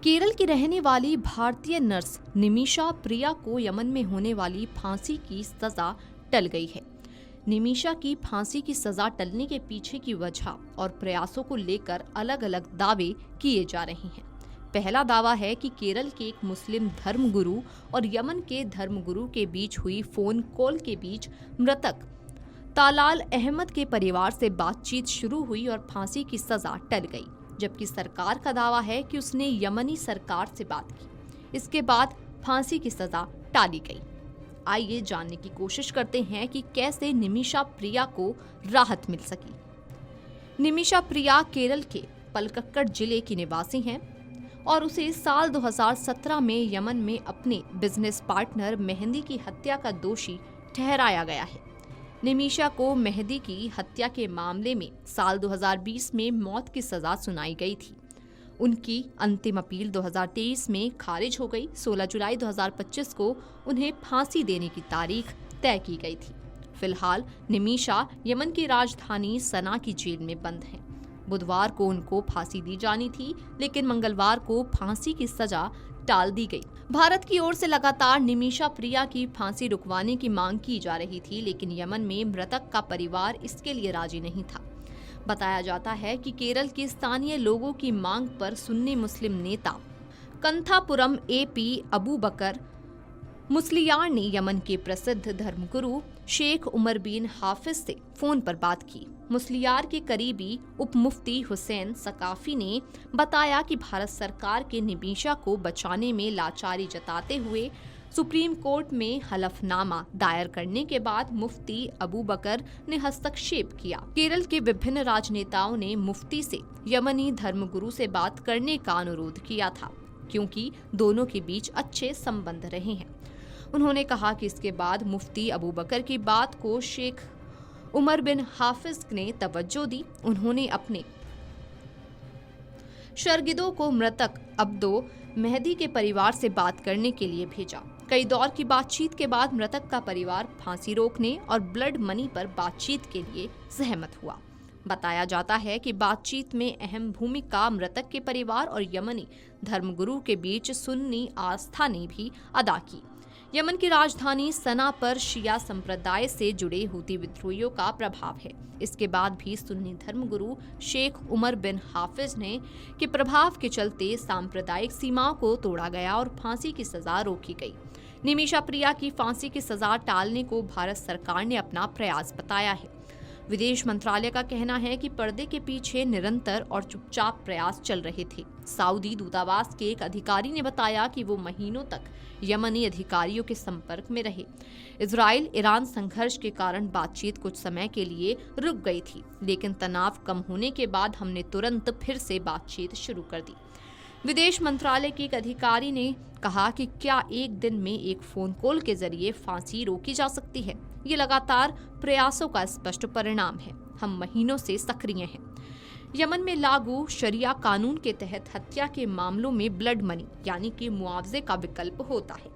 केरल की रहने वाली भारतीय नर्स निमिषा प्रिया को यमन में होने वाली फांसी की सजा टल गई है। निमिषा की फांसी की सजा टलने के पीछे की वजह और प्रयासों को लेकर अलग अलग दावे किए जा रहे हैं। पहला दावा है कि केरल के एक मुस्लिम धर्मगुरु और यमन के धर्मगुरु के बीच हुई फोन कॉल के बीच मृतक तालाल अहमद के परिवार से बातचीत शुरू हुई और फांसी की सजा टल गई, जबकि सरकार का दावा है कि उसने यमनी सरकार से बात की। इसके बाद फांसी की सजा टाली गई। आइए जानने की कोशिश करते हैं कि कैसे निमिषा प्रिया को राहत मिल सकी। निमिषा प्रिया केरल के पलक्कड़ जिले की निवासी हैं और उसे साल 2017 में यमन में अपने बिजनेस पार्टनर मेहंदी की हत्या का दोषी ठहराया गया है। निमिषा को मेहंदी की हत्या के मामले में साल 2020 में मौत की सजा सुनाई गई थी। उनकी अंतिम अपील 2023 में खारिज हो गई। 16 जुलाई 2025 को उन्हें फांसी देने की तारीख तय की गई थी। फिलहाल निमिषा यमन की राजधानी सना की जेल में बंद हैं। बुधवार को उनको फांसी दी जानी थी, लेकिन मंगलवार को फांसी की सजा टाल दी गई। भारत की ओर से लगातार निमिषा प्रिया की फांसी रुकवाने की मांग की जा रही थी, लेकिन यमन में मृतक का परिवार इसके लिए राजी नहीं था। बताया जाता है कि केरल के स्थानीय लोगों की मांग पर सुन्नी मुस्लिम नेता कंथापुरम एपी अबू बकर मुस्लियार ने यमन के प्रसिद्ध धर्मगुरु शेख उमर बिन हाफिज से फोन पर बात की। मुस्लियार के करीबी उप मुफ्ती हुसैन सकाफी ने बताया कि भारत सरकार के निमिषा को बचाने में लाचारी जताते हुए सुप्रीम कोर्ट में हलफनामा दायर करने के बाद मुफ्ती अबू बकर ने हस्तक्षेप किया। केरल के विभिन्न राजनेताओं ने मुफ्ती से यमनी धर्मगुरु से बात करने का अनुरोध किया था, क्योंकि दोनों के बीच अच्छे संबंध रहे हैं। उन्होंने कहा कि इसके बाद मुफ्ती अबू बकर की बात को शेख उमर बिन हाफिज ने तवज्जो दी। उन्होंने अपने शर्गिदों को मृतक अब्दो मेहदी के परिवार से बात करने के लिए भेजा। कई दौर की बातचीत के बाद मृतक का परिवार फांसी रोकने और ब्लड मनी पर बातचीत के लिए सहमत हुआ। बताया जाता है कि बातचीत में अहम भूमिका मृतक के परिवार और यमनी धर्मगुरु के बीच सुन्नी आस्था ने भी अदा की। यमन की राजधानी सना पर शिया संप्रदाय से जुड़े हूती विद्रोहियों का प्रभाव है। इसके बाद भी सुन्नी धर्मगुरु शेख उमर बिन हाफिज ने के प्रभाव के चलते सांप्रदायिक सीमाओं को तोड़ा गया और फांसी की सजा रोकी गई। निमिषा प्रिया की फांसी की सजा टालने को भारत सरकार ने अपना प्रयास बताया है। विदेश मंत्रालय का कहना है कि पर्दे के पीछे निरंतर और चुपचाप प्रयास चल रहे थे। सऊदी दूतावास के एक अधिकारी ने बताया कि वो महीनों तक यमनी अधिकारियों के संपर्क में रहे। इजराइल ईरान संघर्ष के कारण बातचीत कुछ समय के लिए रुक गई थी, लेकिन तनाव कम होने के बाद हमने तुरंत फिर से बातचीत शुरू कर दी। विदेश मंत्रालय के एक अधिकारी ने कहा कि क्या एक दिन में एक फोन कॉल के जरिए फांसी रोकी जा सकती है? ये लगातार प्रयासों का स्पष्ट परिणाम है। हम महीनों से सक्रिय हैं। यमन में लागू शरिया कानून के तहत हत्या के मामलों में ब्लड मनी यानी कि मुआवजे का विकल्प होता है।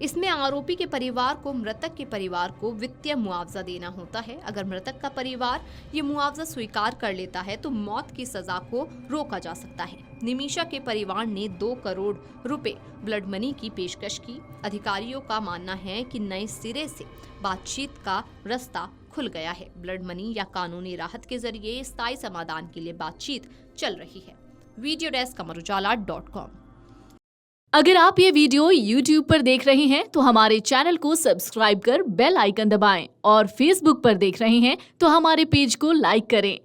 इसमें आरोपी के परिवार को मृतक के परिवार को वित्तीय मुआवजा देना होता है। अगर मृतक का परिवार ये मुआवजा स्वीकार कर लेता है तो मौत की सजा को रोका जा सकता है। निमिषा के परिवार ने 2 करोड़ रुपए ब्लड मनी की पेशकश की। अधिकारियों का मानना है कि नए सिरे से बातचीत का रास्ता खुल गया है। ब्लड मनी या कानूनी राहत के जरिए स्थायी समाधान के लिए बातचीत चल रही है। Video desk amarujala.com। अगर आप ये वीडियो YouTube पर देख रहे हैं तो हमारे चैनल को सब्सक्राइब कर बेल आइकन दबाएं और Facebook पर देख रहे हैं तो हमारे पेज को लाइक करें।